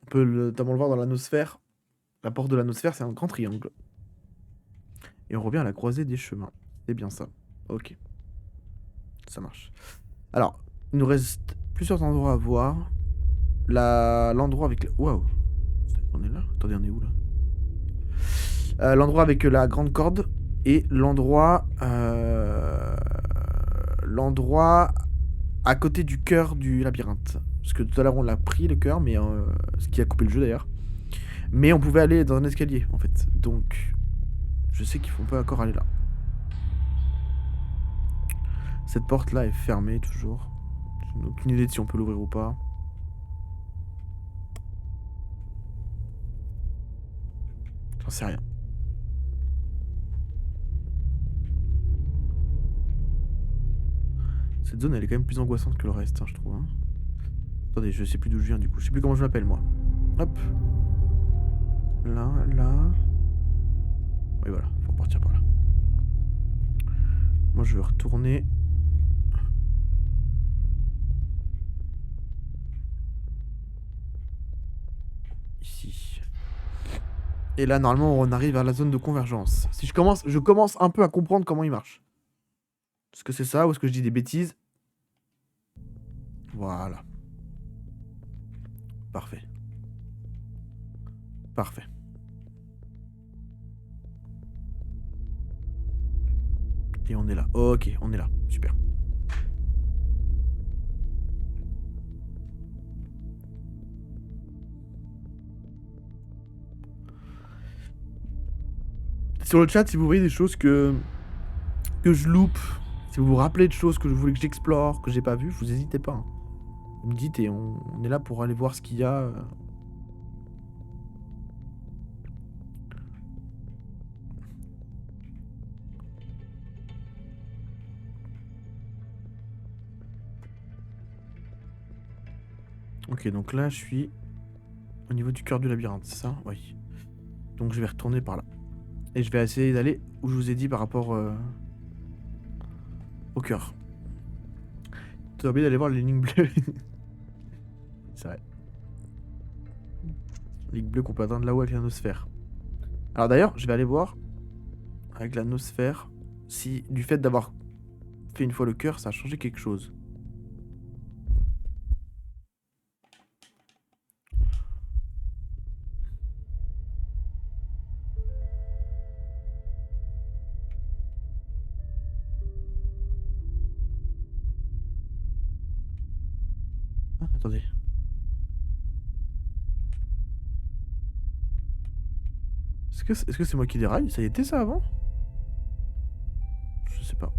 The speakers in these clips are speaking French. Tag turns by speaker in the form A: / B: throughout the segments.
A: On peut notamment le voir dans l'anosphère. La porte de l'anosphère, c'est un grand triangle. Et on revient à la croisée des chemins. C'est bien ça. Ok, ça marche. Alors, il nous reste plusieurs endroits à voir. L'endroit avec... Waouh. On est là? Attendez, on est où là? L'endroit avec la grande corde et l'endroit à côté du cœur du labyrinthe. Parce que tout à l'heure on l'a pris le cœur, mais ce qui a coupé le jeu d'ailleurs. Mais on pouvait aller dans un escalier en fait. Donc je sais qu'il faut pas encore aller là. Cette porte là est fermée toujours. Je n'ai aucune idée de si on peut l'ouvrir ou pas. J'en sais rien. Cette zone elle est quand même plus angoissante que le reste, hein, je trouve. Hein. Attendez, je sais plus d'où je viens du coup. Je sais plus comment je m'appelle moi. Hop. Là, là. Oui voilà, faut repartir par là. Moi je vais retourner. Ici. Et là normalement on arrive à la zone de convergence. Si je commence un peu à comprendre comment il marche. Est-ce que c'est ça ou est-ce que je dis des bêtises? Voilà. Parfait. Parfait. Et on est là. Ok, on est là. Super. Sur le chat, si vous voyez des choses que je loupe, si vous vous rappelez de choses que je voulais que j'explore, que j'ai pas vues, vous n'hésitez pas. Hein. Vous me dites et on est là pour aller voir ce qu'il y a. Ok, donc là, je suis au niveau du cœur du labyrinthe, c'est ça? Oui. Donc je vais retourner par là. Et je vais essayer d'aller où je vous ai dit par rapport au cœur. T'as oublié d'aller voir les lignes bleues. C'est vrai. Ligne bleue qu'on peut atteindre là-haut avec l'anosphère. Alors d'ailleurs, je vais aller voir avec l'anosphère si du fait d'avoir fait une fois le cœur, ça a changé quelque chose. Ah, attendez. Est-ce que c'est moi qui déraille? Ça y était ça avant? Je sais pas.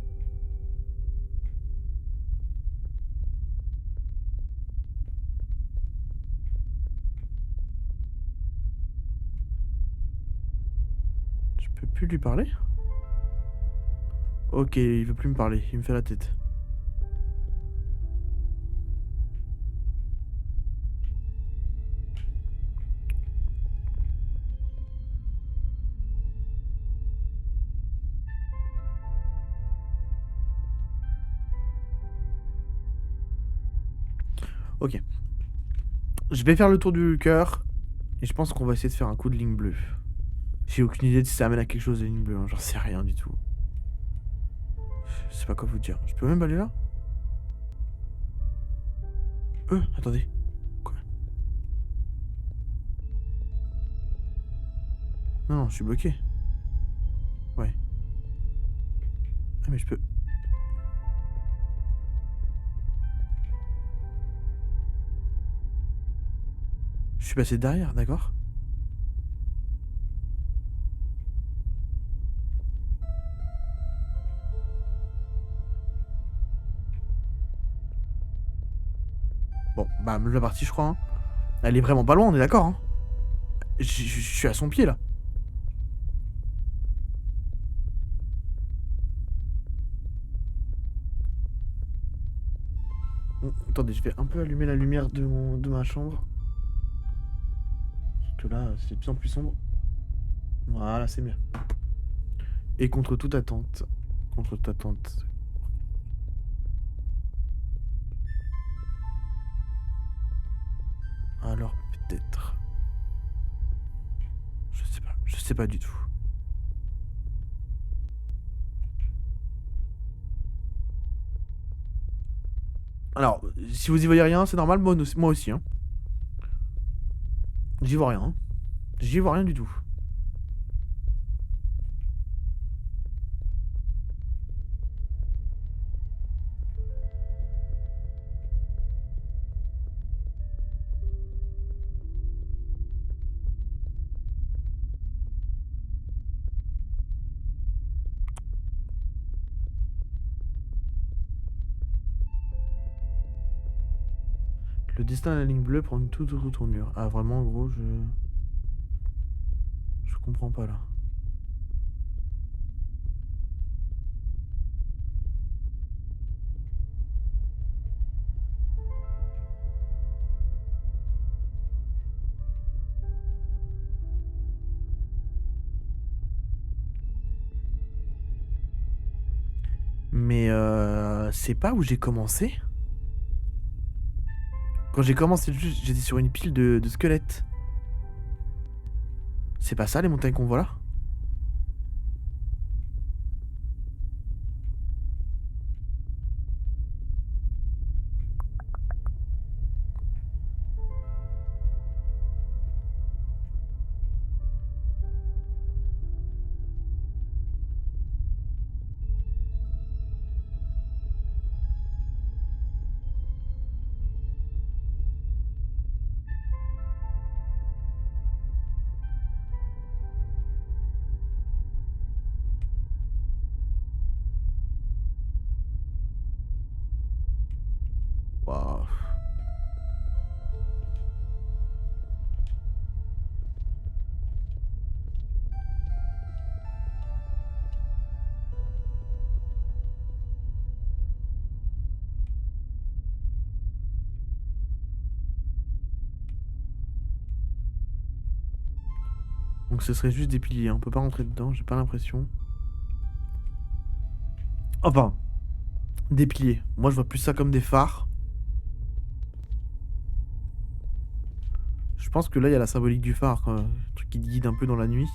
A: Je peux plus lui parler? Ok, il veut plus me parler, il me fait la tête. Ok. Je vais faire le tour du cœur. Et je pense qu'on va essayer de faire un coup de ligne bleue. J'ai aucune idée de si ça amène à quelque chose de ligne bleue. Hein. J'en sais rien du tout. Je sais pas quoi vous dire. Je peux même aller là? Attendez. Quoi? Non, non, je suis bloqué. Ouais. Ah, mais je peux... Je suis passé derrière, d'accord? Bon, bah, la partie, je crois. Hein. Elle est vraiment pas loin, on est d'accord, hein? Je suis à son pied, là. Attendez, je vais un peu allumer la lumière de ma chambre. Parce que là, c'est de plus en plus sombre. Voilà, c'est mieux. Et contre toute attente. Contre toute attente. Alors, peut-être... sais pas du tout. Alors, si vous y voyez rien, c'est normal, moi aussi. Hein. J'y vois rien. Hein. J'y vois rien du tout. Le destin de la ligne bleue prend une toute autre tournure. Ah, vraiment, gros, je. Je comprends pas là. Mais c'est pas où j'ai commencé. Quand j'ai commencé, j'étais sur une pile de squelettes. C'est pas ça les montagnes qu'on voit là? Waouh. Donc ce serait juste des piliers, hein. On peut pas rentrer dedans, j'ai pas l'impression. Enfin, des piliers. Moi je vois plus ça comme des phares. Je pense que là il y a la symbolique du phare, quoi. Un truc qui te guide un peu dans la nuit.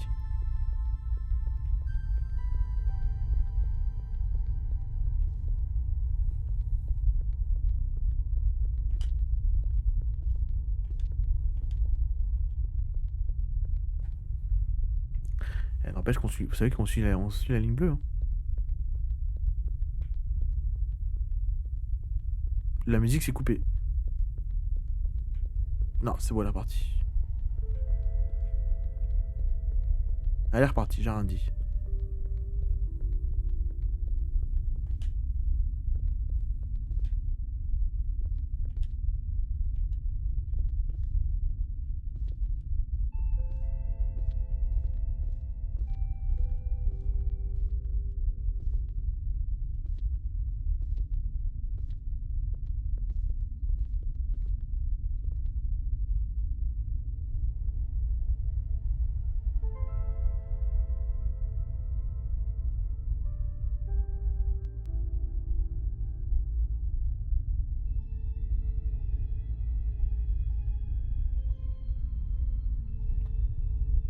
A: N'empêche qu'on suit. Vous savez qu'on suit on suit la ligne bleue. Hein. La musique s'est coupée. Non, c'est bon, elle est repartie. Elle est repartie, j'ai rien dit.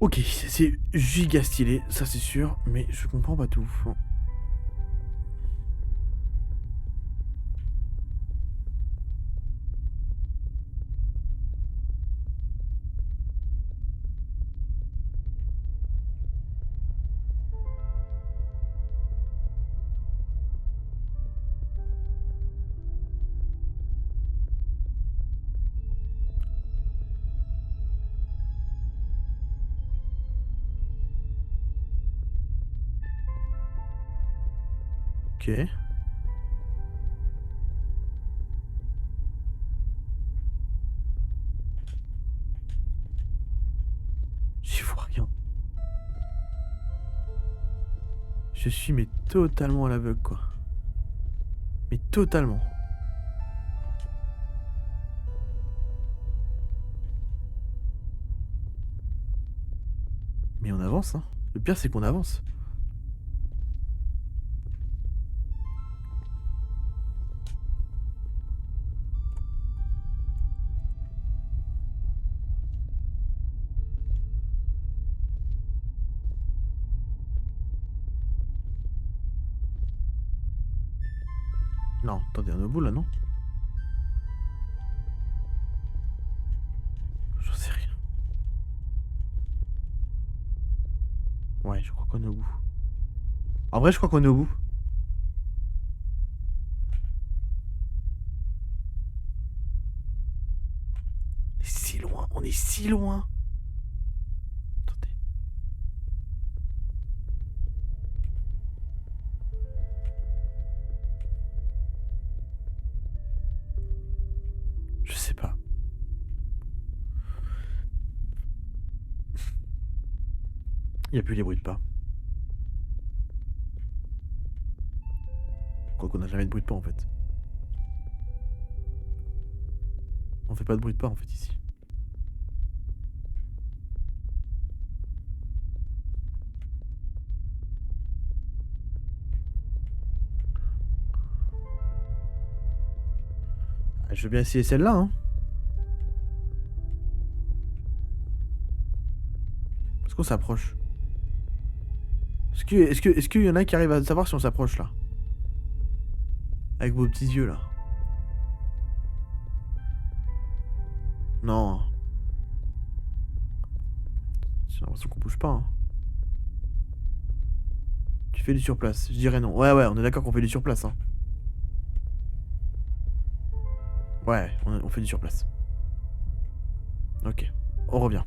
A: Ok, c'est giga stylé, ça c'est sûr, mais je comprends pas tout. Ok. J'y vois rien. Je suis mais totalement à l'aveugle quoi. Mais totalement. Mais on avance, hein. Le pire c'est qu'on avance. Non, attendez, on est au bout là, non? J'en sais rien. Ouais, je crois qu'on est au bout. En vrai, je crois qu'on est au bout. On est si loin, on est si loin. Attendez. Je sais pas. Il y a plus les bruits de pas. Quoi qu'on a jamais de bruit de pas en fait. On fait pas de bruit de pas en fait ici. Ah, je veux bien essayer celle-là, hein. Est-ce qu'on s'approche? Est-ce qu'il y en a qui arrivent à savoir si on s'approche là? Avec vos petits yeux là. Non. J'ai l'impression qu'on bouge pas, hein. Tu fais du surplace. Je dirais non. Ouais, ouais, on est d'accord qu'on fait du surplace, hein. Ouais, on fait du surplace. Ok. On revient.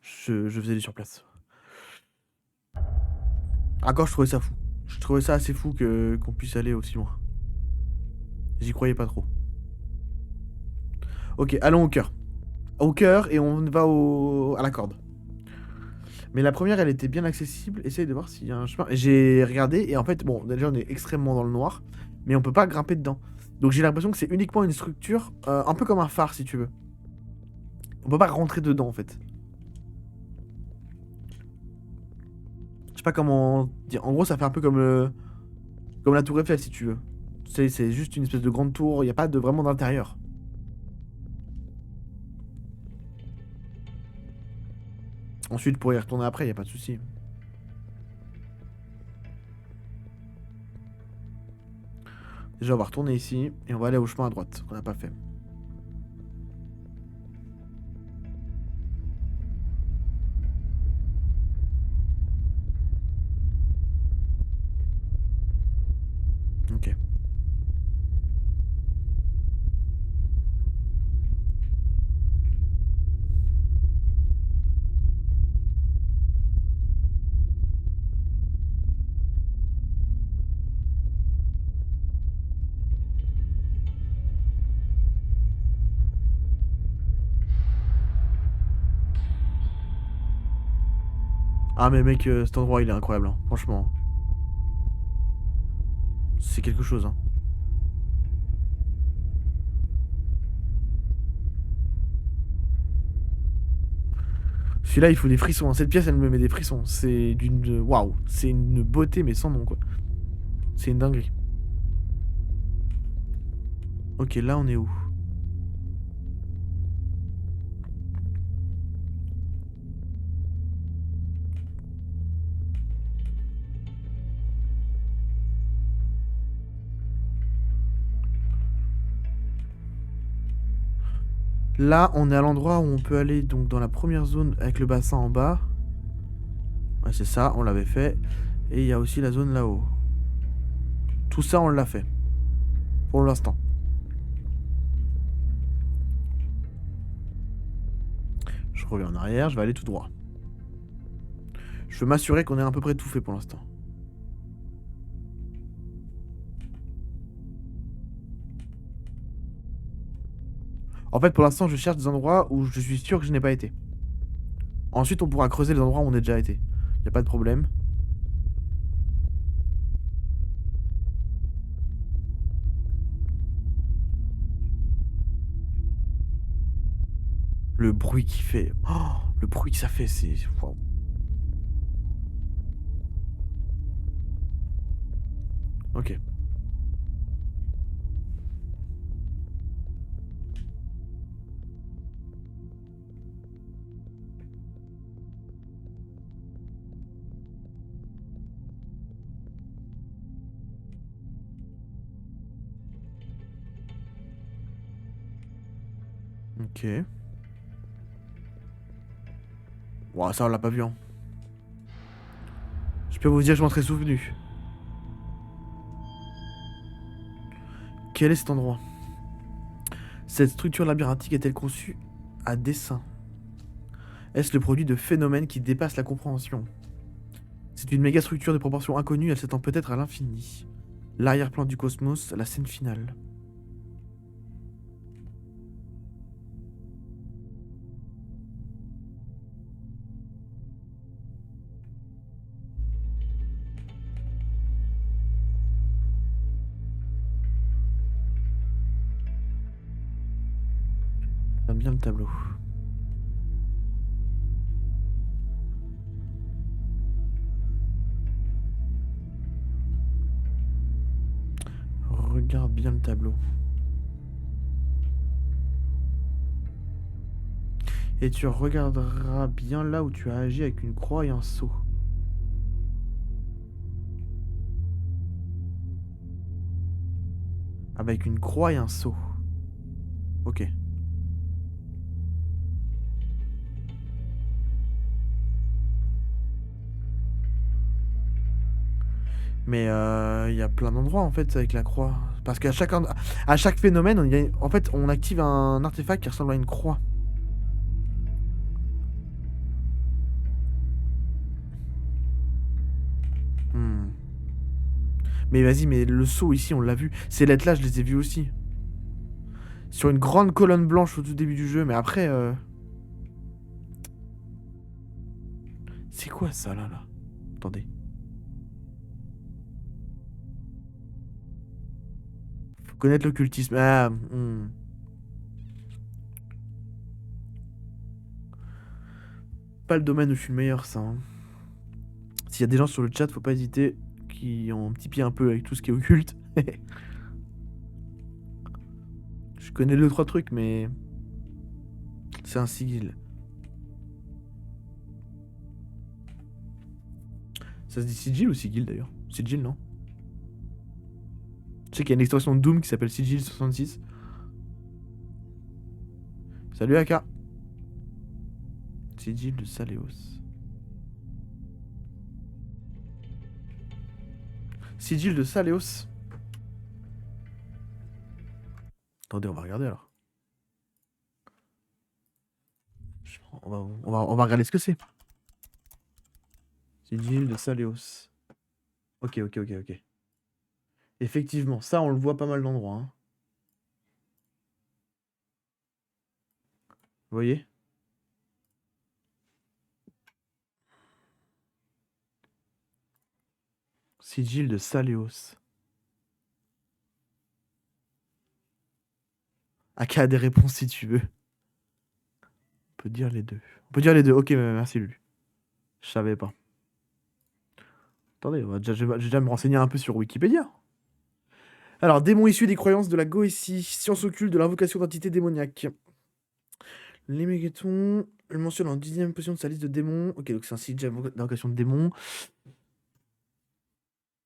A: Je faisais du surplace. Encore, je trouvais ça fou. Je trouvais ça assez fou qu'on puisse aller aussi loin. J'y croyais pas trop. Ok, allons au cœur. Au cœur et on va à la corde. Mais la première, elle était bien accessible. Essaye de voir s'il y a un chemin. J'ai regardé et en fait, bon, déjà on est extrêmement dans le noir, mais on peut pas grimper dedans. Donc j'ai l'impression que c'est uniquement une structure, un peu comme un phare si tu veux. On peut pas rentrer dedans en fait. Je sais pas comment dire. En gros, ça fait un peu comme la tour Eiffel si tu veux. C'est juste une espèce de grande tour. Il y a pas de vraiment d'intérieur. Ensuite, pour y retourner après, il y a pas de souci. Déjà, on va retourner ici et on va aller au chemin à droite qu'on n'a pas fait. Ok. Ah mais mec, cet endroit il est incroyable, hein. Franchement. C'est quelque chose, hein. Celui-là, il faut des frissons, hein. Cette pièce, elle me met des frissons. C'est d'une... Waouh. C'est une beauté, mais sans nom, quoi. C'est une dinguerie. Ok, là, on est où? Là, on est à l'endroit où on peut aller donc dans la première zone avec le bassin en bas. Ouais, c'est ça, on l'avait fait. Et il y a aussi la zone là-haut. Tout ça, on l'a fait. Pour l'instant. Je reviens en arrière, je vais aller tout droit. Je veux m'assurer qu'on ait à peu près tout fait pour l'instant. En fait, pour l'instant, je cherche des endroits où je suis sûr que je n'ai pas été. Ensuite, on pourra creuser les endroits où on a déjà été. Y a pas de problème. Le bruit qu'il fait. Oh, le bruit que ça fait, c'est... Waouh. Ok. Ok. Ouah, ça on l'a pas vu, hein. Je peux vous dire que je m'en serais souvenu. Quel est cet endroit? Cette structure labyrinthique est-elle conçue à dessein? Est-ce le produit de phénomènes qui dépassent la compréhension? C'est une méga structure de proportions inconnues, elle s'étend peut-être à l'infini. L'arrière-plan du cosmos, la scène finale. J'aime bien le tableau. Regarde bien le tableau. Et tu regarderas bien là où tu as agi avec une croix et un seau. Avec une croix et un seau. Ok. Mais il y a plein d'endroits en fait avec la croix. Parce qu'à à chaque phénomène, en fait, on active un artefact qui ressemble à une croix. Hmm. Mais vas-y, mais le seau ici, on l'a vu. Ces lettres-là, je les ai vues aussi. Sur une grande colonne blanche au tout début du jeu, mais après... C'est quoi ça là? Attendez. Faut connaître l'occultisme. Ah, pas le domaine où je suis le meilleur, ça, hein. S'il y a des gens sur le chat, faut pas hésiter, qui ont un petit pied un peu avec tout ce qui est occulte. Je connais deux, trois trucs, mais... C'est un sigil. Ça se dit sigil ou sigil d'ailleurs? Sigil, non? Je sais qu'il y a une extension de Doom qui s'appelle Sigil 66. Salut Aka. Sigil de Saléos. Sigil de Saléos. Attendez, on va regarder alors. On va regarder ce que c'est. Sigil de Saléos. Ok, ok, ok, ok. Effectivement, ça on le voit pas mal d'endroits, hein. Vous voyez? Sigil de Saléos. Aka a des réponses si tu veux. On peut dire les deux. On peut dire les deux. Ok, merci Lulu. Je savais pas. Attendez, je vais déjà me renseigner un peu sur Wikipédia. Alors, démons issus des croyances de la Goétie, science occulte de l'invocation d'entités démoniaques. Les mégatons, le mentionne en 10e position de sa liste de démons. Ok, donc c'est un site d'invocation de démons.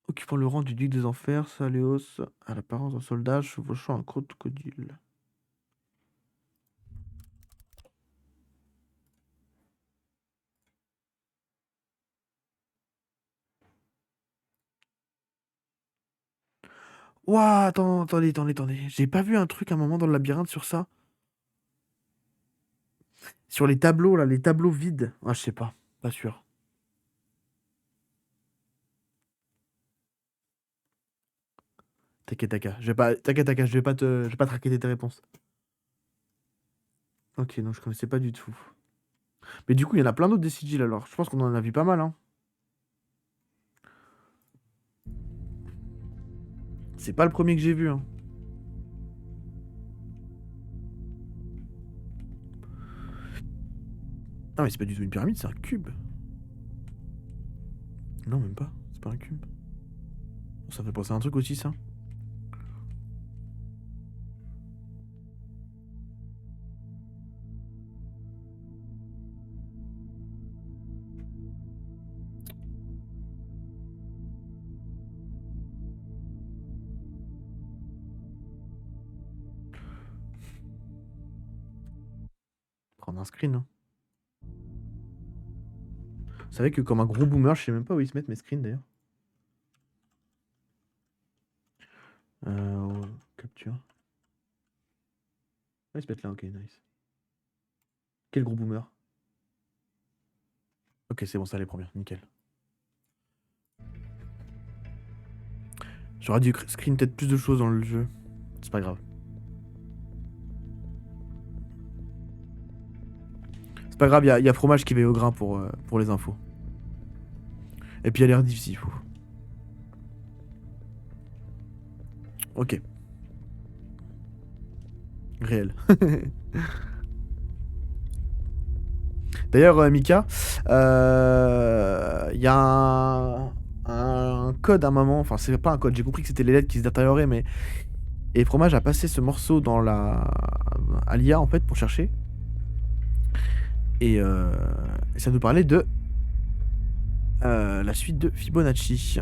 A: Occupant le rang du duc des enfers, Saléos, à l'apparence d'un soldat, chevauchant un crocodile. Ouah, attendez. J'ai pas vu un truc à un moment dans le labyrinthe sur ça? Sur les tableaux, là, les tableaux vides. Ah, je sais pas. Pas sûr. T'inquiète, Taka. T'inquiète, Taka, je vais pas traquer tes réponses. Ok, non, je connaissais pas du tout. Mais du coup, il y en a plein d'autres des sigils alors. Je pense qu'on en a vu pas mal, hein. C'est pas le premier que j'ai vu, hein. Non, mais c'est pas du tout une pyramide, c'est un cube. Non, même pas. C'est pas un cube. Ça fait penser à un truc aussi, ça. Prendre un screen, hein. Vous savez que comme un gros boomer, je sais même pas où ils se mettent mes screens d'ailleurs. Capture. Ah, ils se mettent là, ok, nice. Quel gros boomer. Ok, c'est bon, ça les prend bien, nickel. J'aurais dû screen peut-être plus de choses dans le jeu. C'est pas grave. C'est pas grave, y a Fromage qui veille au grain pour les infos. Et puis il y a l'air difficile, fou. Ok. Réel. D'ailleurs, Mika, il y a un code à un moment, enfin c'est pas un code, j'ai compris que c'était les lettres qui se détérioraient, mais... Et Fromage a passé ce morceau dans à l'IA en fait pour chercher. Et ça nous parlait de la suite de Fibonacci.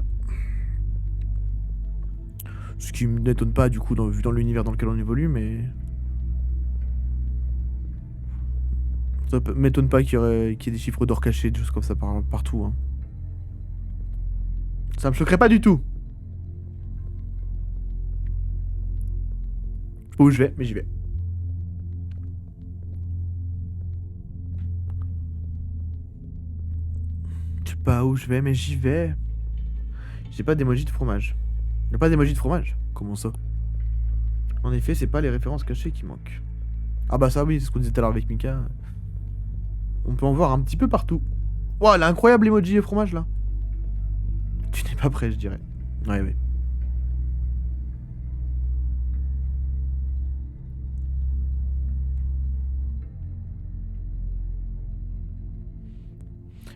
A: Ce qui m'étonne pas du coup vu dans l'univers dans lequel on évolue, mais... Ça m'étonne pas qu'il y ait des chiffres d'or cachés, des choses comme ça partout. Hein. Ça me choquerait pas du tout. Je sais pas où je vais, mais j'y vais. Je sais pas où je vais, mais j'y vais. J'ai pas d'emoji de fromage. Y'a pas d'emoji de fromage? Comment ça? En effet, c'est pas les références cachées qui manquent. Ah bah ça oui, c'est ce qu'on disait tout à l'heure avec Mika. On peut en voir un petit peu partout. Wow, elle a incroyable emoji de fromage là. Tu n'es pas prêt, je dirais. Ouais, ouais.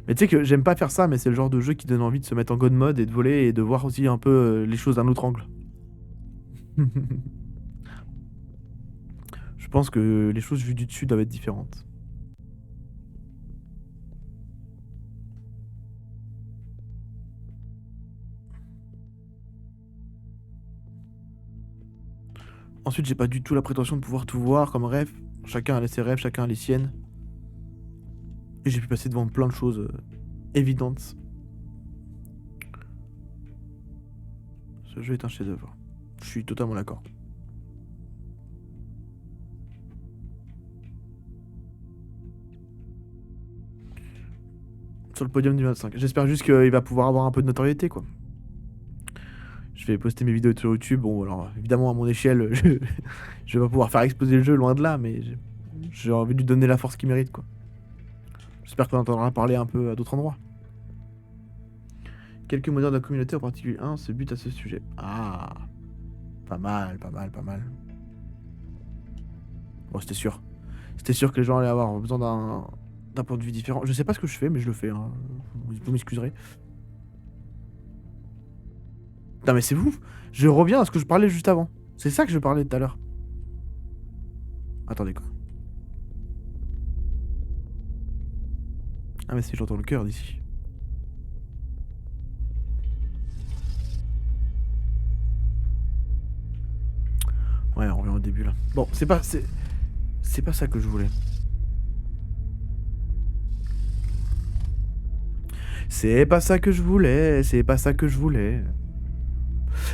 A: Mais tu sais que j'aime pas faire ça, mais c'est le genre de jeu qui donne envie de se mettre en god mode et de voler et de voir aussi un peu les choses d'un autre angle. Je pense que les choses vues du dessus doivent être différentes. Ensuite, j'ai pas du tout la prétention de pouvoir tout voir comme rêve. Chacun a ses rêves, chacun a les siennes. Et j'ai pu passer devant plein de choses évidentes. Ce jeu est un chef-d'œuvre. Je suis totalement d'accord. Sur le podium du 25. J'espère juste qu'il va pouvoir avoir un peu de notoriété, quoi. Je vais poster mes vidéos sur YouTube. Bon, alors évidemment, à mon échelle, je vais pas pouvoir faire exploser le jeu, loin de là, mais j'ai envie de lui donner la force qu'il mérite, quoi. J'espère qu'on entendra parler un peu à d'autres endroits. Quelques modeurs de la communauté, en particulier un, se butent à ce sujet. Ah, pas mal, pas mal, pas mal. Bon, c'était sûr. C'était sûr que les gens allaient avoir besoin d'un point de vue différent. Je sais pas ce que je fais, mais je le fais. Hein. Vous m'excuserez. Putain, mais c'est vous. Je reviens à ce que je parlais juste avant. C'est ça que je parlais tout à l'heure. Attendez quoi. Ah mais si j'entends le cœur d'ici. Ouais, on revient au début là. Bon, c'est pas ça que je voulais. C'est pas ça que je voulais, c'est pas ça que je voulais.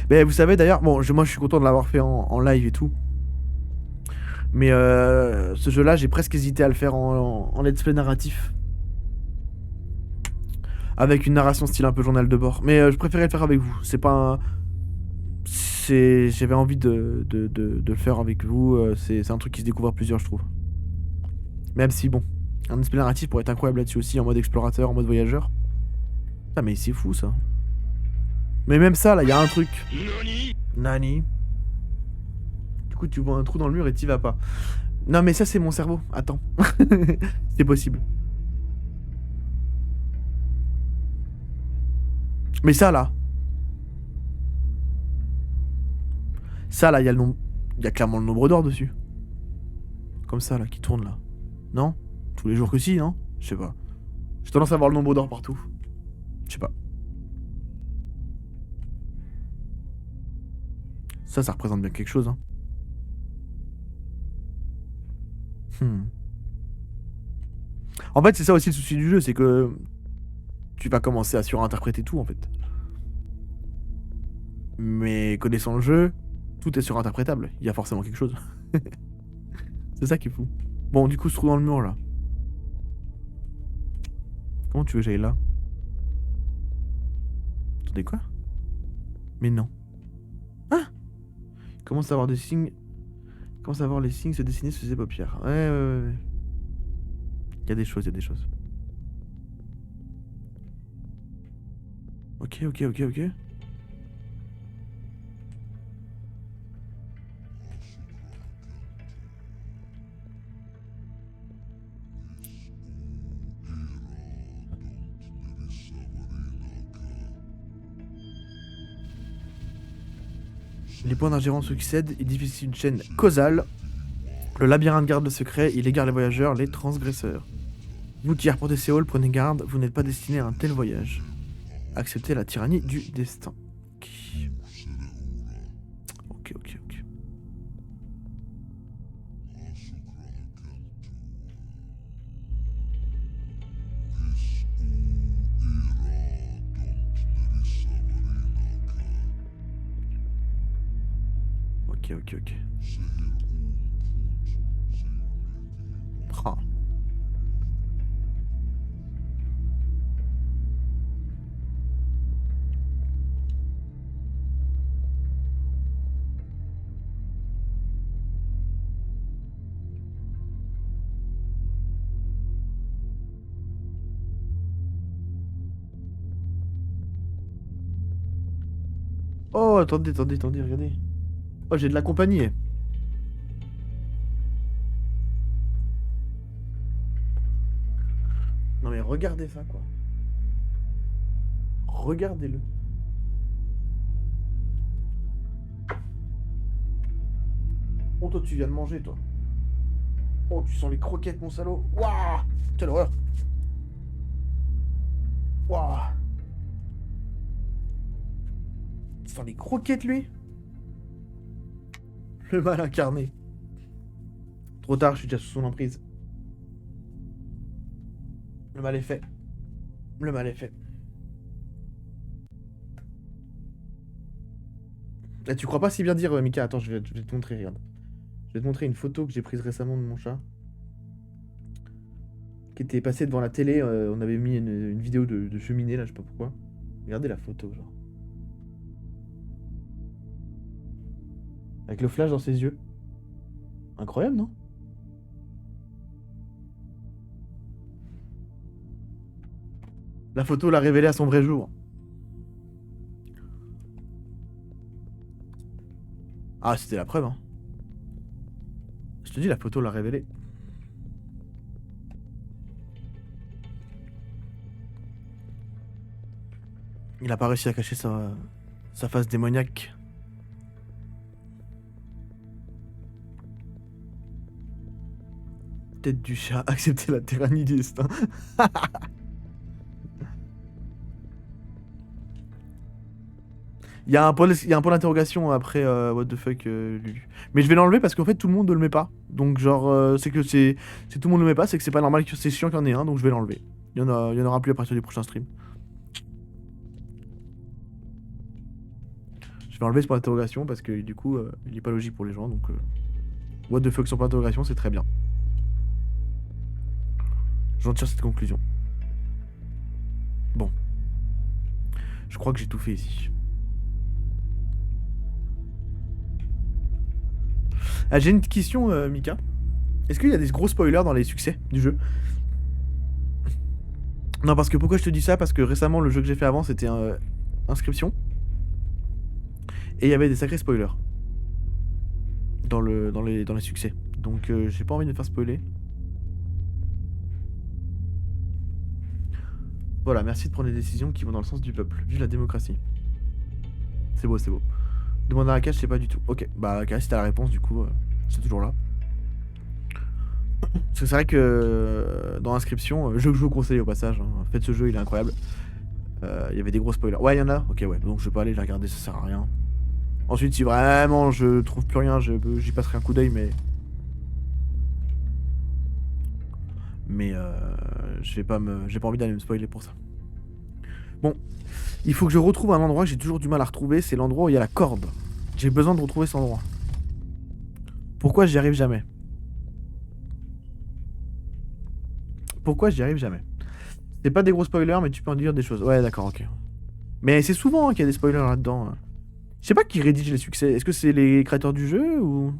A: Mais vous savez d'ailleurs, bon, moi je suis content de l'avoir fait en live et tout. Mais ce jeu-là, j'ai presque hésité à le faire en let's play narratif. Avec une narration style un peu journal de bord. Mais je préférais le faire avec vous. C'est pas un... J'avais envie de le faire avec vous. C'est un truc qui se découvre à plusieurs, je trouve. Même si, bon, un esprit narratif pourrait être incroyable là-dessus aussi, en mode explorateur, en mode voyageur. Ah, mais c'est fou ça. Mais même ça, là, il y a un truc. Nani. Du coup, tu vois un trou dans le mur et t'y vas pas. Non, mais ça, c'est mon cerveau. Attends. C'est possible. Mais ça, là. Ça, là, il y a le nombre. Il y a clairement le nombre d'or dessus. Comme ça, là, qui tourne, là. Non? Tous les jours que si, non? Je sais pas. J'ai tendance à voir le nombre d'or partout. Je sais pas. Ça représente bien quelque chose, hein. En fait, c'est ça aussi le souci du jeu, c'est que tu vas commencer à surinterpréter tout en fait. Mais connaissant le jeu, tout est surinterprétable. Il y a forcément quelque chose. C'est ça qui est fou. Bon, du coup, ce trou dans le mur là. Comment tu veux que j'aille là? Attendez, quoi? Mais non. Ah! Il commence à avoir des signes. Il commence à avoir les signes se dessiner sous ses paupières. Ouais. Il y a des choses, il y a des choses. Ok. Les points d'ingérence succèdent, il difficile une chaîne causale. Le labyrinthe garde le secret, il égare les voyageurs, les transgresseurs. Vous qui arpentez Séoul, prenez garde, vous n'êtes pas destiné à un tel voyage. Acceptez la tyrannie du destin. Ok. Ok. Ah. Oh, attendez, regardez. Oh, j'ai de la compagnie. Non mais regardez ça, quoi. Regardez-le. Oh, toi, tu viens de manger, toi. Oh, tu sens les croquettes, mon salaud. Waouh! Quelle horreur! Waouh! Tu sens les croquettes, lui? Le mal incarné. Trop tard, je suis déjà sous son emprise. Le mal est fait. Eh, tu crois pas si bien dire, Mika? Attends, je vais te montrer, regarde. Je vais te montrer une photo que j'ai prise récemment de mon chat. Qui était passée devant la télé. On avait mis une vidéo de cheminée, là, je sais pas pourquoi. Regardez la photo, genre. Avec le flash dans ses yeux. Incroyable, non? La photo l'a révélé à son vrai jour. Ah, c'était la preuve, hein. Je te dis, la photo l'a révélé. Il a pas réussi à cacher sa face démoniaque. Tête du chat, accepter la tyrannie du destin. Il y a un point d'interrogation après what the fuck Lulu. Mais je vais l'enlever parce qu'en fait tout le monde ne le met pas. Donc genre c'est que c'est tout le monde ne le met pas, c'est que c'est pas normal que c'est chiant qu'il y en ait un, donc je vais l'enlever. Il y en aura plus à partir du prochain stream. Je vais enlever ce point d'interrogation parce que du coup il est pas logique pour les gens, donc what the fuck sans point d'interrogation, c'est très bien. J'en tire cette conclusion. Bon. Je crois que j'ai tout fait ici. Ah, j'ai une question, Mika. Est-ce qu'il y a des gros spoilers dans les succès du jeu? Non, parce que pourquoi je te dis ça? Parce que récemment, le jeu que j'ai fait avant, c'était Inscription. Et il y avait des sacrés spoilers. Dans les succès. Donc j'ai pas envie de me faire spoiler. Voilà, merci de prendre des décisions qui vont dans le sens du peuple. Vive la démocratie. C'est beau. Demande à la cache, c'est pas du tout. Ok, bah ok, si t'as la réponse, du coup, c'est toujours là. Parce que c'est vrai que dans l'inscription, jeu que je vous conseille au passage, hein. Faites ce jeu, il est incroyable. Il y avait des gros spoilers. Ouais, il y en a. Ok, ouais, donc je vais pas aller les regarder, ça sert à rien. Ensuite, si vraiment je trouve plus rien, j'y passerai un coup d'œil, mais Mais j'ai pas envie d'aller me spoiler pour ça. Bon, il faut que je retrouve un endroit que j'ai toujours du mal à retrouver, c'est l'endroit où il y a la corde. J'ai besoin de retrouver cet endroit. Pourquoi j'y arrive jamais? Pourquoi j'y arrive jamais? C'est pas des gros spoilers, mais tu peux en dire des choses. Ouais, d'accord, ok. Mais c'est souvent qu'il y a des spoilers là-dedans. Je sais pas qui rédige les succès. Est-ce que c'est les créateurs du jeu ou...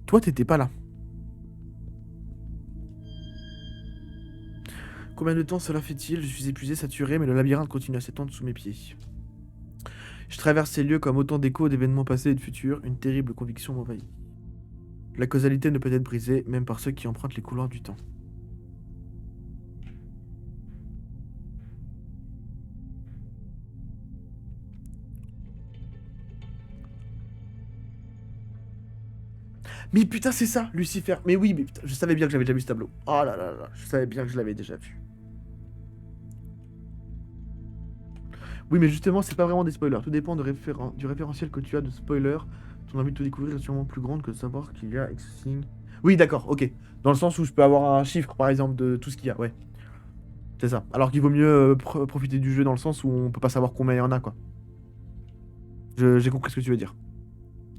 A: Toi, t'étais pas là. Combien de temps cela fait-il? Je suis épuisé, saturé, mais le labyrinthe continue à s'étendre sous mes pieds. Je traverse ces lieux comme autant d'échos d'événements passés et de futurs. Une terrible conviction m'envahit. La causalité ne peut être brisée, même par ceux qui empruntent les couloirs du temps. Mais putain, c'est ça, Lucifer. Mais oui, mais putain, je savais bien que j'avais déjà vu ce tableau. Oh là là là, je savais bien que je l'avais déjà vu. Oui, mais justement, c'est pas vraiment des spoilers. Tout dépend du référentiel que tu as de spoiler. Ton envie de tout découvrir est sûrement plus grande que de savoir qu'il y a X-Thing. Oui, d'accord, ok. Dans le sens où je peux avoir un chiffre, par exemple, de tout ce qu'il y a, ouais. C'est ça. Alors qu'il vaut mieux profiter du jeu dans le sens où on peut pas savoir combien il y en a, quoi. J'ai compris ce que tu veux dire.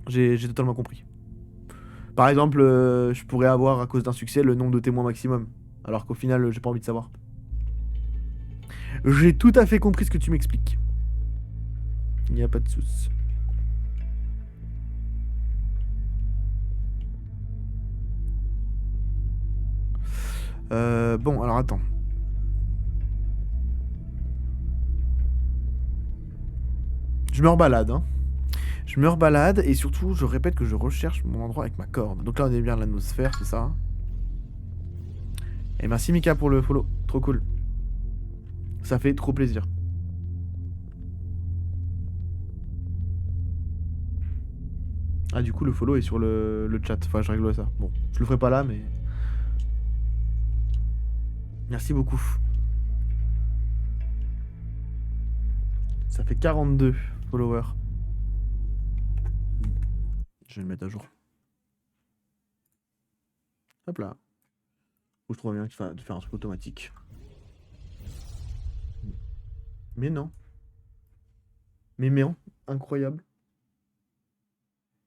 A: J'ai totalement compris. Par exemple, je pourrais avoir, à cause d'un succès, le nombre de témoins maximum. Alors qu'au final, j'ai pas envie de savoir. J'ai tout à fait compris ce que tu m'expliques. Il n'y a pas de souci. Bon, alors attends. Je me rebalade, hein. Je me rebalade et surtout, je répète que je recherche mon endroit avec ma corde. Donc là, on est bien l'atmosphère, c'est ça. Et merci Mika pour le follow. Trop cool. Ça fait trop plaisir. Ah, du coup, le follow est sur le chat. Enfin, je règle ça. Bon, je le ferai pas là, mais... Merci beaucoup. Ça fait 42 followers. Je vais le mettre à jour. Hop là. Faut que je trouve bien de faire un truc automatique. Mais non. Mais non. Incroyable.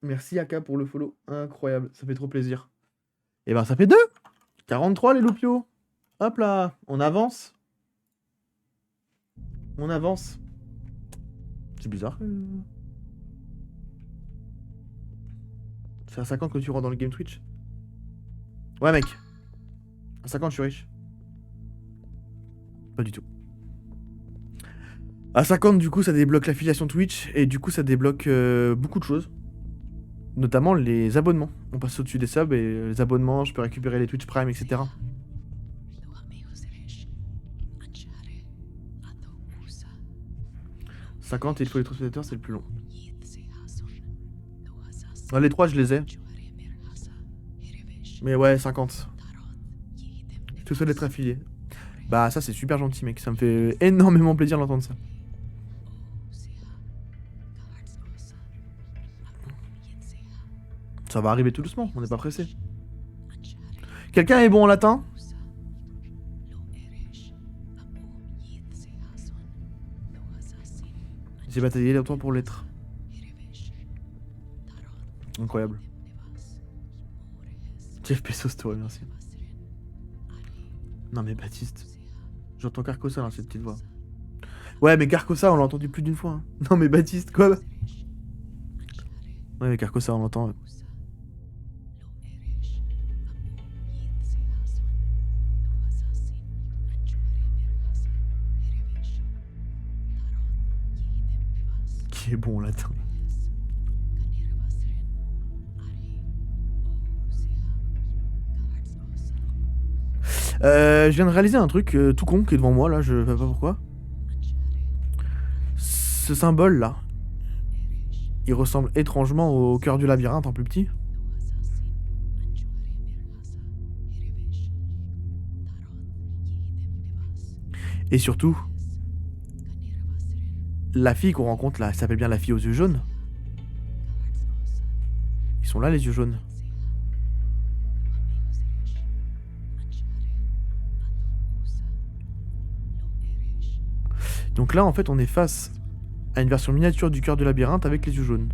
A: Merci Aka pour le follow. Incroyable. Ça fait trop plaisir. Et ben ça fait 2. 43 les loupios. Hop là. On avance. On avance. C'est bizarre. C'est à 50 que tu rentres dans le game Twitch? Ouais mec. À 50 je suis riche. Pas du tout. À 50 du coup ça débloque l'affiliation Twitch et du coup ça débloque beaucoup de choses. Notamment les abonnements. On passe au-dessus des subs et les abonnements, je peux récupérer les Twitch Prime, etc. 50 et il faut les transmetteurs, c'est le plus long. Ah, les 3 je les ai. Mais ouais, 50. Je te souhaite d'être affilié. Bah ça c'est super gentil mec, ça me fait énormément plaisir d'entendre ça. Ça va arriver tout doucement, on n'est pas pressé. Quelqu'un est bon en latin? J'ai bataillé longtemps pour l'être. Incroyable. Jeff Bezos te remercie. Non mais Baptiste, j'entends Carcosa dans cette petite voix. Ouais mais Carcosa on l'a entendu plus d'une fois. Hein. Non mais Baptiste quoi? Ouais mais Carcosa on l'entend. Qui est bon en latin. Je viens de réaliser un truc tout con qui est devant moi là, je sais pas pourquoi. Ce symbole là, il ressemble étrangement au cœur du labyrinthe en plus petit. Et surtout, la fille qu'on rencontre là, elle s'appelle bien la fille aux yeux jaunes. Ils sont là les yeux jaunes. Donc là, en fait, on est face à une version miniature du cœur du labyrinthe avec les yeux jaunes.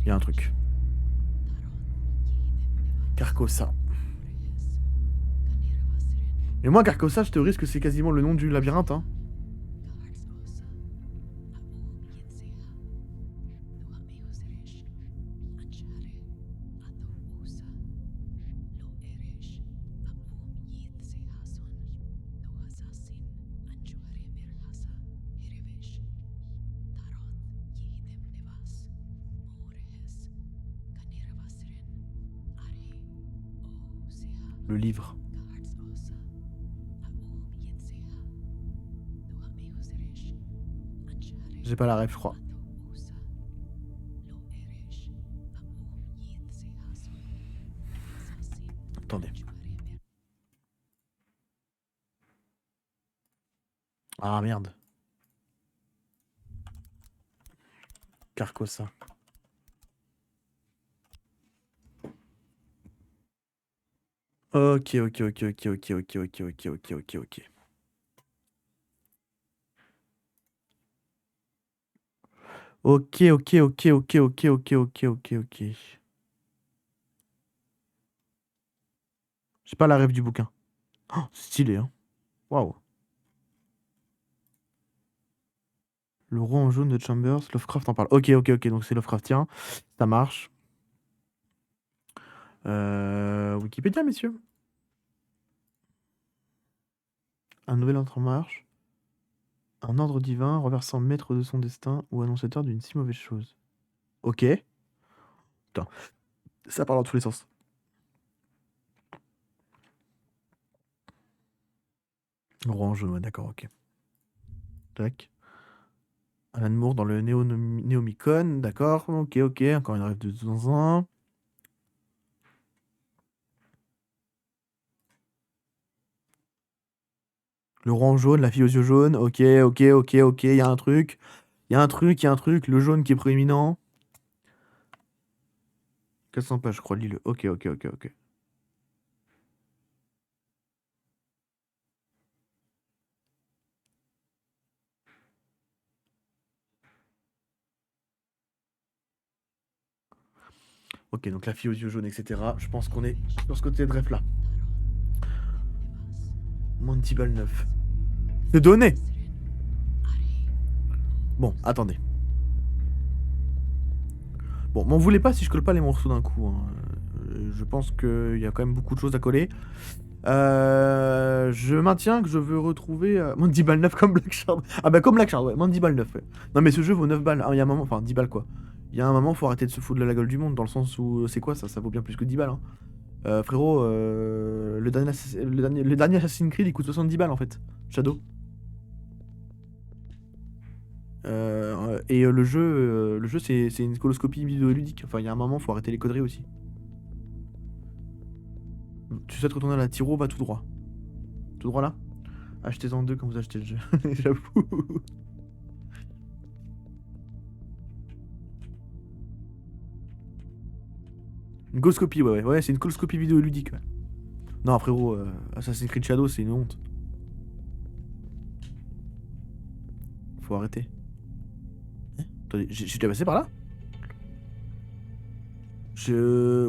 A: Il y a un truc. Carcosa. Et moi, Carcosa, je théorise que c'est quasiment le nom du labyrinthe, hein. Le livre. J'ai pas la ref, je crois. Attendez. Ah merde. Carcosa. Ok, ok, ok, ok, ok, ok, ok, ok, ok, ok, ok. Ok, ok, ok, ok, ok, ok, ok, ok, ok. J'ai pas la ref du bouquin. Oh, c'est stylé, hein. Waouh. Le roi en jaune de Chambers, Lovecraft en parle. Ok, ok, ok, donc c'est Lovecraftien. Ça marche. Wikipédia, messieurs. Un nouvel ordre en marche. Un ordre divin, renversant maître de son destin ou annonciateur d'une si mauvaise chose. Ok. Putain, ça parle dans tous les sens. Le roi en jaune, ouais, d'accord, ok. Tac. Alan Moore dans le Néomicon, d'accord, ok, ok, encore une rêve de temps en temps. Le roi en jaune, la fille aux yeux jaunes, ok, ok, ok, ok, il y a un truc. Il y a un truc, il y a un truc, le jaune qui est proéminent. 400 pages, je crois, lis-le. Ok, ok, ok, ok. Ok, donc la fille aux yeux jaunes, etc. Je pense qu'on est sur ce côté de ref là. Monty Ball 9. C'est donné. Bon, attendez. Bon, m'en voulez pas si je colle pas les morceaux d'un coup, hein. Je pense qu'il y a quand même beaucoup de choses à coller. Je maintiens que je veux retrouver Mandy Ball 9 comme Black Shard. Ah bah comme Black Shard, ouais, Mandy Ball 9, ouais. Non mais ce jeu vaut 9 balles. Ah, il y a un moment, enfin 10 balles quoi. Il y a un moment, faut arrêter de se foutre de la gueule du monde, dans le sens où c'est quoi ça vaut bien plus que 10 balles, hein. Frérot, le dernier Assassin's Creed il coûte 70 balles en fait. Shadow. Le jeu c'est une coloscopie vidéoludique. Enfin, il y a un moment, faut arrêter les conneries aussi. Tu souhaites retourner à la Tiro, va tout droit. Tout droit là. Achetez-en deux quand vous achetez le jeu. J'avoue. Une coloscopie, ouais, c'est une coloscopie vidéoludique. Ouais. Non, frérot, Assassin's Creed Shadow, c'est une honte. Faut arrêter. Hein, attendez, j'ai déjà passé par là?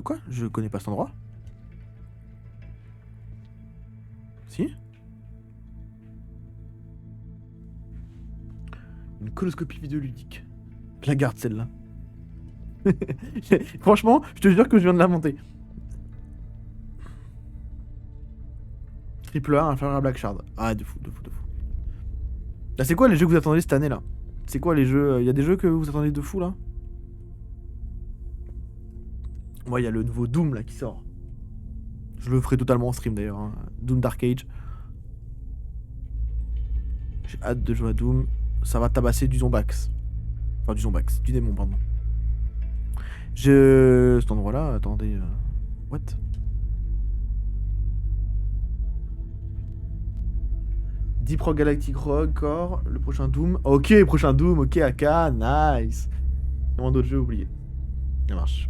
A: Quoi? Je connais pas cet endroit? Si? Une coloscopie vidéoludique. Je la garde celle-là. Franchement, je te jure que je viens de l'inventer. Triple A, inférieur à Black Shard. Ah, de fou, de fou, de fou. Là, c'est quoi les jeux que vous attendez cette année là? C'est quoi les jeux? Y a des jeux que vous attendez de fou là? Moi, il y a le nouveau Doom là qui sort. Je le ferai totalement en stream d'ailleurs, hein. Doom Dark Age. J'ai hâte de jouer à Doom. Ça va tabasser du Zombax. Enfin, du Zombax, du démon, pardon. Cet endroit-là, attendez. What? Deep Rock Galactic Rock, Core, le prochain Doom. Ok, prochain Doom, ok, AK, nice. Vraiment d'autres jeux oubliés. Ça marche.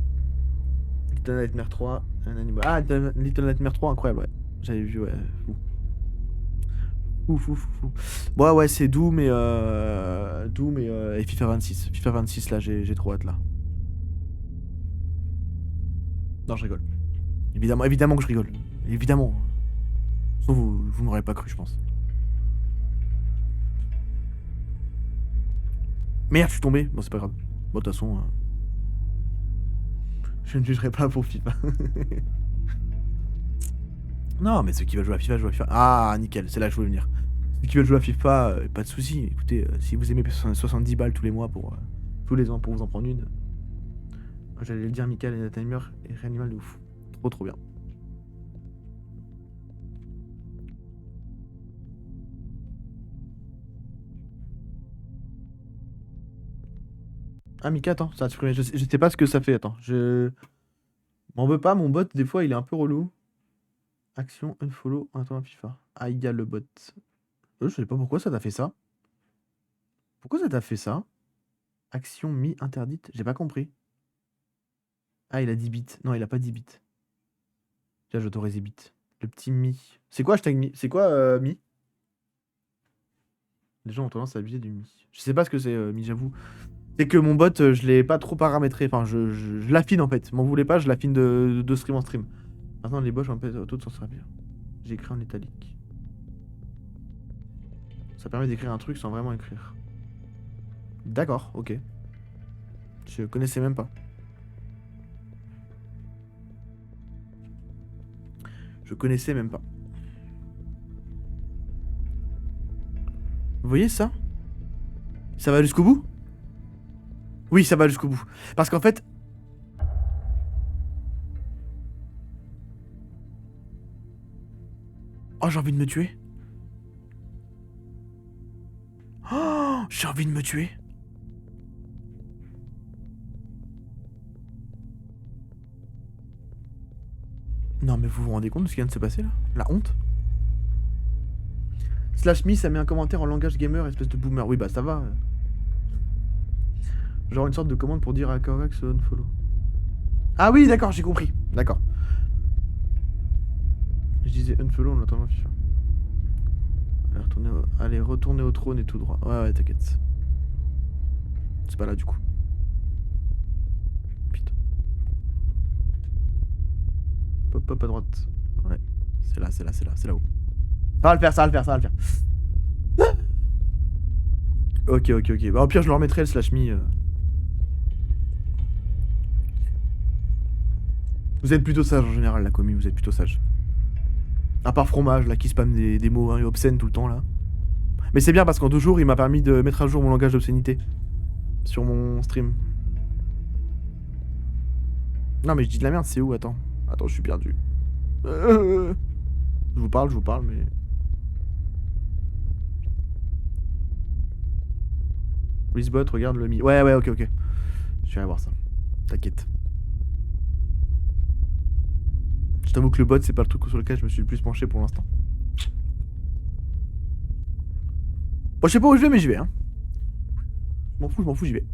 A: Little Nightmare 3, un animal. Ah, Little Nightmare 3, incroyable, ouais. J'avais vu, ouais. Fou. Ouf, ouf, ouf. Ouais, ouais, c'est Doom et FIFA 26. FIFA 26, là, j'ai trop hâte, là. Non, je rigole. Évidemment, évidemment que je rigole. Évidemment. Sauf vous m'aurez pas cru, je pense. Merde, je suis tombé. Bon, c'est pas grave. Bon, de toute façon, je ne jugerai pas pour FIFA. Non, mais ceux qui veulent jouer à FIFA, jouent à FIFA. Ah, nickel, c'est là que je voulais venir. Ceux qui veulent jouer à FIFA, pas de soucis. Écoutez, si vous aimez 70 balles tous les mois pour tous les ans pour vous en prendre une. J'allais le dire, Michael et Timer et Reanimal de ouf. Trop trop bien. Ah, Mika, attends, ça a supprimé. Je sais pas ce que ça fait, attends. Je m'en veux pas, mon bot, des fois, il est un peu relou. Action, unfollow, attends, FIFA. Ah, il y a le bot. Je sais pas pourquoi ça t'a fait ça. Pourquoi ça t'a fait ça? Action mi interdite, j'ai pas compris. Ah, il a 10 bits. Non, il a pas 10 bits. Tiens, j'autorise 10 bits. Le petit mi. C'est quoi hashtag mi? C'est quoi mi? Les gens ont tendance à abuser du mi. Je sais pas ce que c'est mi, j'avoue. C'est que mon bot, je l'ai pas trop paramétré. Enfin, je l'affine en fait. M'en voulez pas, je l'affine de stream en stream. Maintenant, les bots, on peut tout s'en servir. J'ai écrit en italique. Ça permet d'écrire un truc sans vraiment écrire. D'accord, ok. Je connaissais même pas. Je connaissais même pas. Vous voyez ça? Ça va jusqu'au bout? Oui, ça va jusqu'au bout. Parce qu'en fait... Oh, j'ai envie de me tuer. Oh, j'ai envie de me tuer. Non, mais vous vous rendez compte de ce qui vient de se passer là? La honte? Slash me, ça met un commentaire en langage gamer, espèce de boomer. Oui, bah ça va. Genre une sorte de commande pour dire à Kovacs unfollow. Ah oui, d'accord, j'ai compris. D'accord. Je disais unfollow en attendant FIFA. Allez, retourner au trône et tout droit. Ouais, ouais, t'inquiète. C'est pas là du coup. Putain. Pop, pop à droite. Ouais. C'est là, c'est là, c'est là, c'est là-haut. Ça va le faire, ça va le faire, ça va le faire. Ok, ok, ok. Bah, au pire, je le remettrai le slash me. Vous êtes plutôt sage en général, la commu, vous êtes plutôt sage. À part fromage, là, qui spam des mots obscènes tout le temps, là. Mais c'est bien parce qu'en 2 jours, il m'a permis de mettre à jour mon langage d'obscénité. Sur mon stream. Non, mais je dis de la merde, c'est où? Attends. Attends, je suis perdu. Je vous parle, mais... Resbot, regarde le mi. Ouais, ouais, ok, ok. Je vais aller voir ça. T'inquiète. Je t'avoue que le bot, c'est pas le truc sur lequel je me suis le plus penché pour l'instant. Bon, je sais pas où je vais, mais j'y vais, hein. Je m'en fous, j'y vais.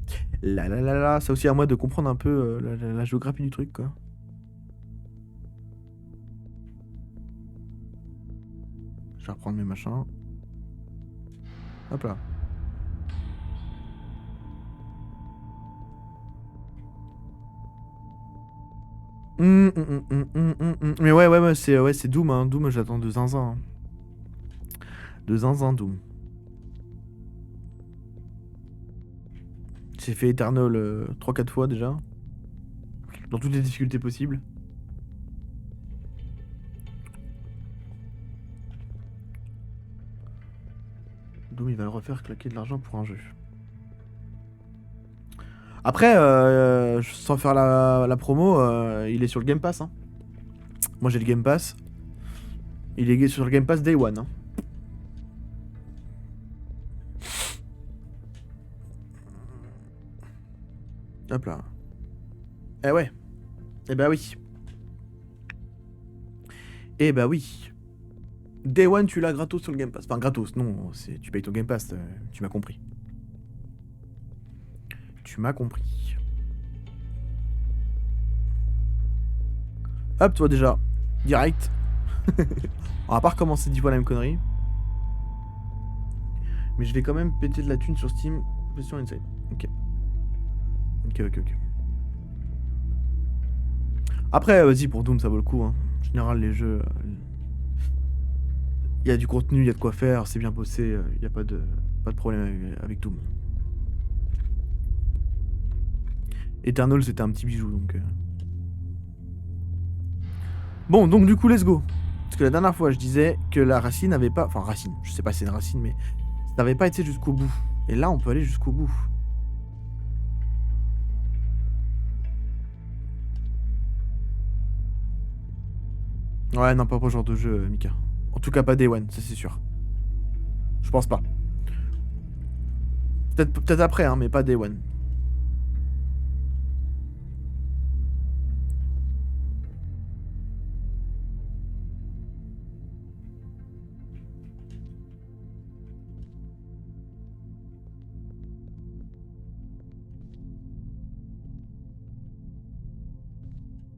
A: Là, c'est aussi à moi de comprendre un peu la géographie du truc, quoi. Je vais reprendre mes machins. Hop là. Mais ouais, c'est Doom, hein. Doom, j'attends de zinzin. Hein. De zinzin, Doom. J'ai fait Eternal 3-4 fois déjà. Dans toutes les difficultés possibles. Doom, il va le refaire claquer de l'argent pour un jeu. Après, sans faire la promo, il est sur le Game Pass. Hein. Moi j'ai le Game Pass. Il est sur le Game Pass Day One. Hein. Hop là. Eh ouais. Eh bah oui. Eh bah oui. Day One, tu l'as gratos sur le Game Pass. Enfin, gratos, non, tu payes ton Game Pass, tu m'as compris. Tu m'as compris. Hop, toi déjà. Direct. On va pas recommencer 10 fois la même connerie. Mais je vais quand même péter de la thune sur Steam. Sur Inside. Ok. Ok. Après, vas-y, pour Doom, ça vaut le coup. Hein. En général, les jeux... Il y a du contenu, il y a de quoi faire, c'est bien bossé, il n'y a pas de problème avec Doom. Eternal, c'était un petit bijou, donc... Bon, donc du coup, let's go. Parce que la dernière fois, je disais que la racine n'avait pas... Enfin, racine, je sais pas si c'est une racine, mais... Ça n'avait pas été jusqu'au bout. Et là, on peut aller jusqu'au bout. Ouais, non, pas pour ce genre de jeu, Mika. En tout cas, pas Day One, ça c'est sûr. Je pense pas. Peut-être après, hein, mais pas Day One.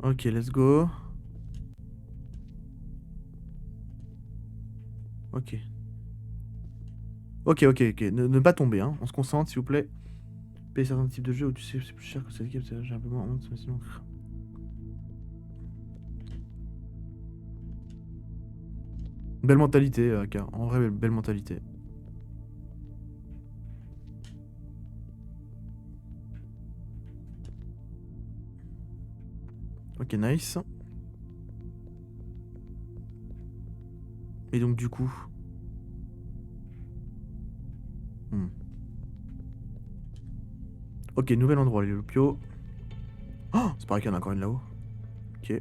A: Ok, let's go. Ok. Ok. Ne pas tomber, hein. On se concentre, s'il vous plaît. Payer certains types de jeux où tu sais que c'est plus cher que ça l'équipe, j'ai un peu moins honte, mais sinon... Belle mentalité, K. En vrai, belle mentalité. Ok, nice. Et donc, du coup... Ok, nouvel endroit, les Lupio. Oh, c'est pareil qu'il y en a encore une là-haut. Ok.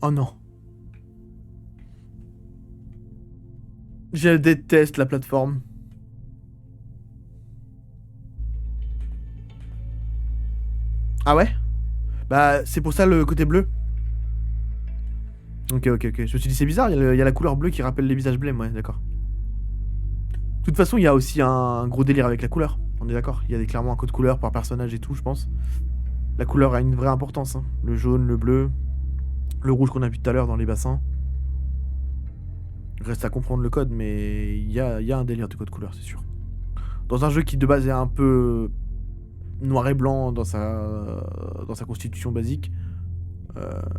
A: Oh non. Je déteste la plateforme. Ah ouais? Bah, c'est pour ça le côté bleu. Ok. Je me suis dit, c'est bizarre, il y a la couleur bleue qui rappelle les visages blêmes, ouais, d'accord. De toute façon, il y a aussi un gros délire avec la couleur. On est d'accord? Il y a clairement un code couleur par personnage et tout, je pense. La couleur a une vraie importance. Hein. Le jaune, le bleu, le rouge qu'on a vu tout à l'heure dans les bassins. Reste à comprendre le code, mais il y a un délire de code couleur, c'est sûr. Dans un jeu qui de base est un peu noir et blanc dans sa constitution basique,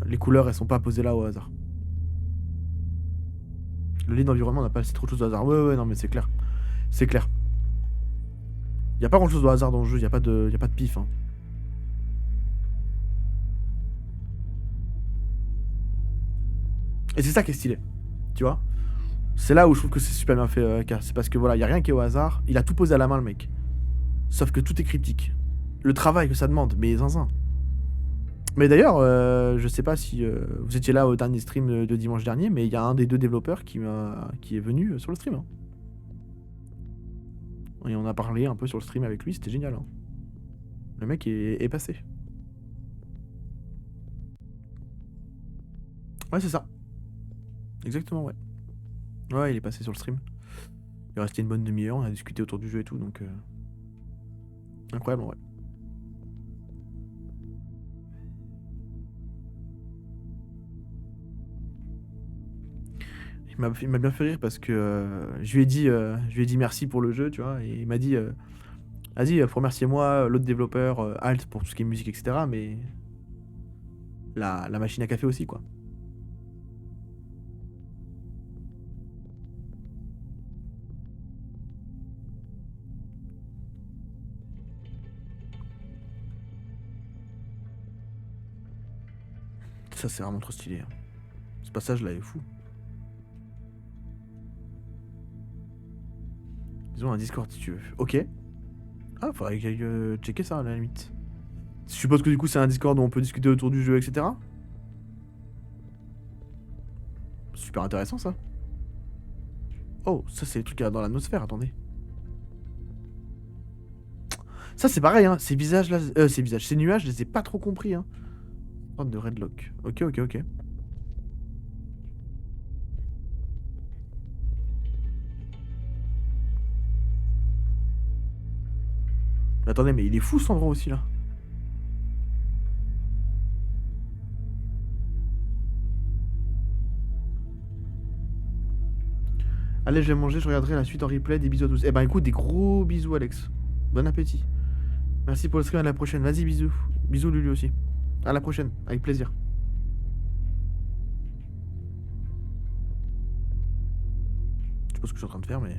A: les couleurs elles sont pas posées là au hasard. Le lit d'environnement n'a pas laissé trop de choses au hasard. Ouais, non mais c'est clair. C'est clair. Y a pas grand chose au hasard dans le jeu, y a pas de pif. Hein. Et c'est ça qui est stylé. Tu vois? C'est là où je trouve que c'est super bien fait, K. C'est parce que voilà, y a rien qui est au hasard. Il a tout posé à la main, le mec. Sauf que tout est cryptique. Le travail que ça demande, mais zinzin. Mais d'ailleurs, je sais pas si vous étiez là au dernier stream de dimanche dernier, mais il y a un des deux développeurs qui est venu sur le stream. Hein. Et on a parlé un peu sur le stream avec lui, c'était génial. Hein. Le mec est passé. Ouais, c'est ça. Exactement, ouais. Ouais, il est passé sur le stream. Il est resté une bonne demi-heure, on a discuté autour du jeu et tout, donc... Incroyable, ouais. Il m'a bien fait rire parce que je lui ai dit merci pour le jeu, tu vois, et il m'a dit vas-y, remerciez-moi, l'autre développeur, Alt pour tout ce qui est musique, etc. Mais la machine à café aussi, quoi. Ça, c'est vraiment trop stylé. Hein. Ce passage-là est fou. Ils ont un Discord si tu veux. Ok. Ah, faudrait que j'aille checker ça à la limite. Je suppose que du coup, c'est un Discord où on peut discuter autour du jeu, etc. Super intéressant ça. Oh, ça, c'est les trucs dans l'atmosphère, attendez. Ça, c'est pareil, hein. Ces visages là, ces nuages, je les ai pas trop compris, hein. Sorte de Redlock. Ok, ok, ok. Mais attendez, mais il est fou cet endroit aussi là. Allez, je vais manger, je regarderai la suite en replay. Des bisous à tous. Eh ben écoute, des gros bisous, Alex. Bon appétit. Merci pour le stream, à la prochaine. Vas-y, bisous. Bisous, Lulu aussi. À la prochaine, avec plaisir. Je sais pas ce que je suis en train de faire, mais.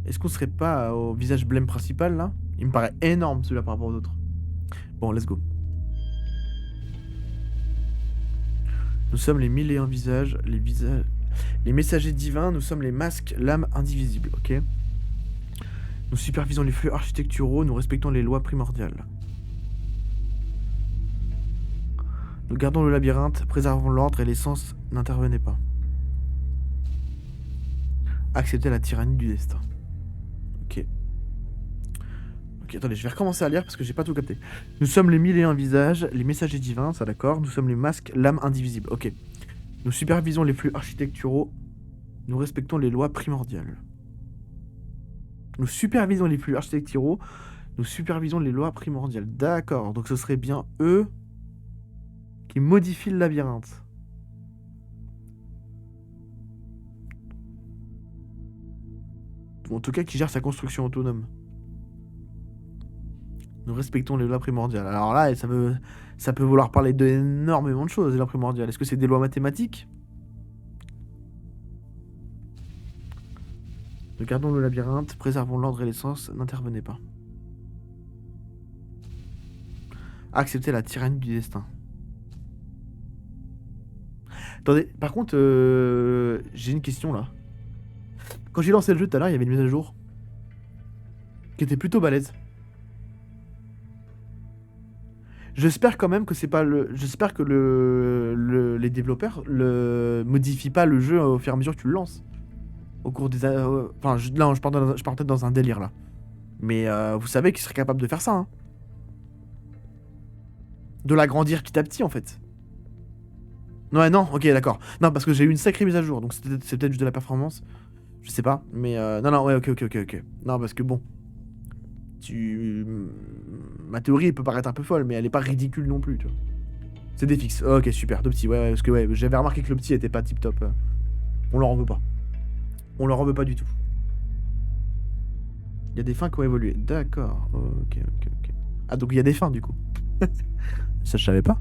A: Est-ce qu'on serait pas au visage blême principal là? Il me paraît énorme celui-là par rapport aux autres. Bon, let's go. Nous sommes les 1001 visages, les messagers divins, nous sommes les masques, l'âme indivisible, ok? Nous supervisons les flux architecturaux, nous respectons les lois primordiales. Nous gardons le labyrinthe, préservons l'ordre et l'essence, n'intervenez pas. Acceptez la tyrannie du destin. Ok. Ok, attendez, je vais recommencer à lire parce que j'ai pas tout capté. Nous sommes les 1001 visages, les messagers divins, ça d'accord. Nous sommes les masques, l'âme indivisible, ok. Nous supervisons les flux architecturaux, nous respectons les lois primordiales. Nous supervisons les flux architecturaux, nous supervisons les lois primordiales. D'accord, donc ce serait bien eux qui modifient le labyrinthe. Ou en tout cas, qui gère sa construction autonome. Nous respectons les lois primordiales. Alors là, ça peut vouloir parler d'énormément de choses, les lois primordiales. Est-ce que c'est des lois mathématiques? Nous gardons le labyrinthe, préservons l'ordre et l'essence, n'intervenez pas. Acceptez la tyrannie du destin. Attendez, par contre, j'ai une question là. Quand j'ai lancé le jeu tout à l'heure, il y avait une mise à jour qui était plutôt balèze. J'espère quand même que c'est pas le. J'espère que les développeurs modifient pas le jeu au fur et à mesure que tu le lances. Au cours des. Enfin, là, je pars peut-être dans un délire là. Mais vous savez qu'ils seraient capables de faire ça, hein. De l'agrandir petit à petit en fait. Ouais, non, ok, d'accord. Non, parce que j'ai eu une sacrée mise à jour, donc c'est peut-être juste de la performance. Je sais pas, mais non, non, ouais, ok, ok, ok, ok. Non, parce que bon. Ma théorie peut paraître un peu folle, mais elle est pas ridicule non plus, tu vois. C'est des fixes. Ok, super, deux petits. Ouais, ouais, parce que ouais, j'avais remarqué que le petit était pas tip top. On leur en veut pas. On leur en veut pas du tout. Il y a des fins qui ont évolué. D'accord. Ok, ok, ok. Ah, donc il y a des fins du coup. Ça, je savais pas.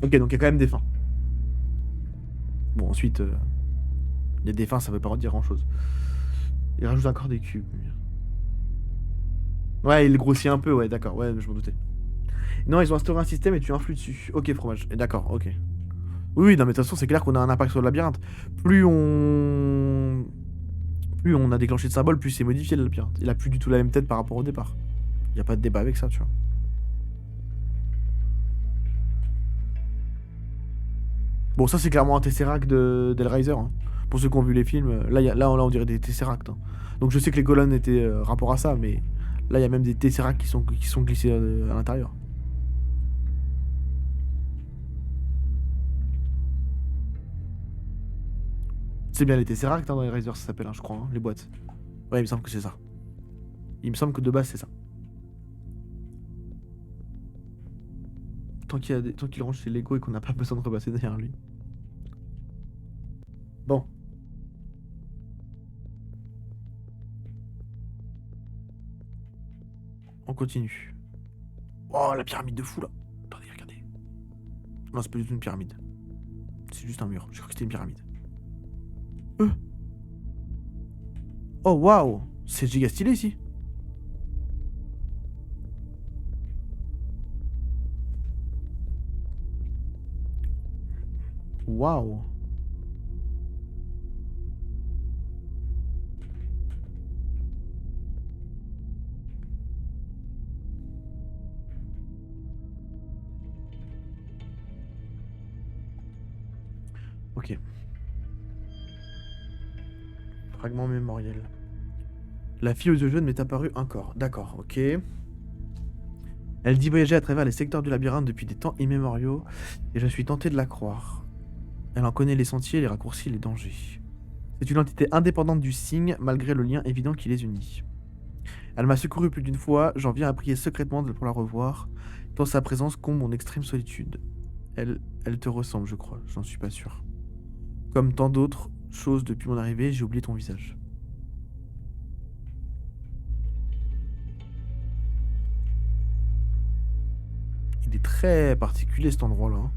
A: Ok, donc il y a quand même des fins. Bon, ensuite, il y a des fins, ça veut pas dire grand chose. Il rajoute encore des cubes. Ouais, il grossit un peu, ouais, d'accord, ouais, je m'en doutais. Non, ils ont instauré un système et tu influes dessus. Ok, fromage. D'accord, ok. Oui, oui, non, mais de toute façon, c'est clair qu'on a un impact sur le labyrinthe. Plus on. Plus on a déclenché de symboles, plus c'est modifié le labyrinthe. Il a plus du tout la même tête par rapport au départ. Y a pas de débat avec ça, tu vois. Bon, ça, c'est clairement un Tesseract d'Hellraiser, hein. Pour ceux qui ont vu les films, là, on dirait des Tesseracts, hein. Donc je sais que les colonnes étaient rapport à ça, mais là, il y a même des Tesseracts qui sont glissés à l'intérieur. C'est bien les Tesseracts, hein, dans les Razors, ça s'appelle, hein, je crois, hein, les boîtes. Ouais, il me semble que c'est ça. Il me semble que de base, c'est ça. Tant qu'il range ses Lego et qu'on n'a pas besoin de repasser derrière lui. Bon. On continue. Oh, la pyramide de fou, là. Attendez, regardez. Non, c'est pas du tout une pyramide. C'est juste un mur. J'ai cru que c'était une pyramide. Oh, waouh. C'est giga stylé, ici. Waouh. Ok. Fragment mémoriel. La fille aux yeux jaunes m'est apparue un corps. D'accord, ok. Elle dit voyager à travers les secteurs du labyrinthe depuis des temps immémoriaux, et je suis tenté de la croire. Elle en connaît les sentiers, les raccourcis, les dangers. C'est une entité indépendante du signe, malgré le lien évident qui les unit. Elle m'a secouru plus d'une fois, j'en viens à prier secrètement pour la revoir, tant sa présence comble mon extrême solitude. Elle te ressemble, je crois, j'en suis pas sûr. Comme tant d'autres choses depuis mon arrivée, j'ai oublié ton visage. Il est très particulier cet endroit-là, hein.